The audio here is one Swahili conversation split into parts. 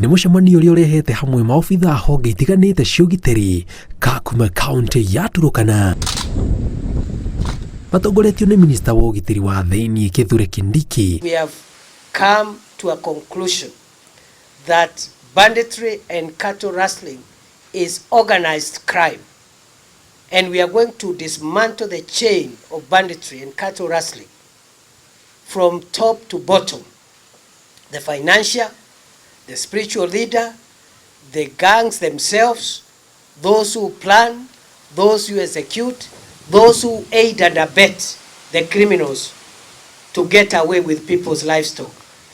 nĩ mũcemanio ũrĩa ũrehete hamwe maabithaa honge itiganĩte cia ũgitĩri kuma kaunti ya Turkana. Matongoretio nĩ minista wa ũgitĩri wa thĩinĩ Kithure Kindiki. We have come to a conclusion that banditry and cattle rustling is organized crime, and we are going to dismantle the chain of banditry and cattle rustling from top to bottom. The financial, the spiritual leader, the gangs themselves, those who plan, those who execute, those who aid and abet the criminals to get away with people's livestock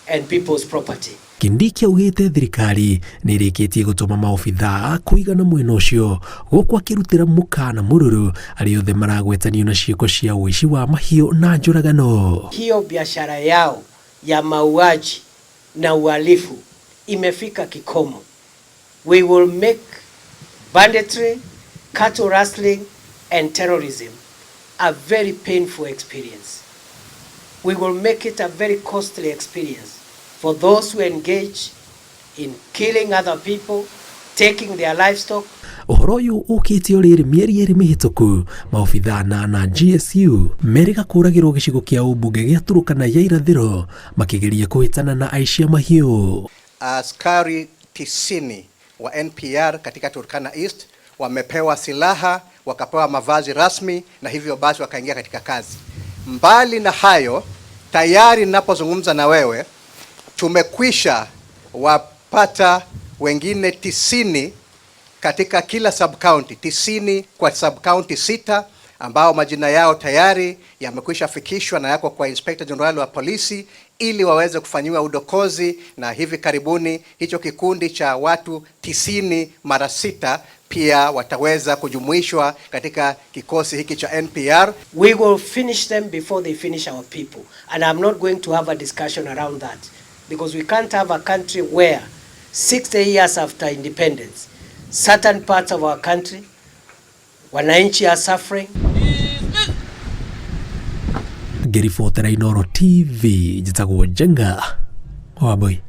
and people's property. Kindiki augĩte thirikari nĩ ĩrĩkĩtie gũtũma maabithaa kũigana mwena ũcio gũkũ akĩrutĩra mũkana mũrũrũ arĩa othe maragwetanio na ciĩko cia ũici wa mahiũ na njũragano. Hiyo biashara yao ya mauaji na uhalifu imefika kikomo. We will make banditry, cattle rustling and terrorism a very painful experience. We will make it a very costly experience for those who engage in killing other people, taking their livestock. Ũhoro ũyũ ũkĩte ũrĩrĩ mĩeri ĩrĩ mĩhĩtũku, maabithaa na GSU merĩga kũragĩrwo gĩcigo kĩa ũmbunge gĩa Turkana ya irathĩro makĩgeria kũhĩtana na aici a mahiũ. Askari 90 wa NPR katika Turkana East wamepewa silaha, wakapewa mavazi rasmi na hivyo basi wakaingia katika kazi. Mbali na hayo, tayari ninapozungumza na wewe tumekwisha wapata wengine 90 katika kila sub county, 90 kwa sub county 6 ambao majina yao tayari yamekwisha fikishwa na yako kwa Inspector General wa polisi ili waweze kufanyiwa udokozi, na hivi karibuni hicho kikundi cha watu 90 mara 6 pia wataweza kujumuishwa katika kikosi hiki cha NPR. We will finish them before they finish our people, and I'm not going to have a discussion around that, because we can't have a country where 60 years after independence certain parts of our country wananchi are suffering. Ngĩribotera Inooro TV, njĩtagwo Njenga Wambui.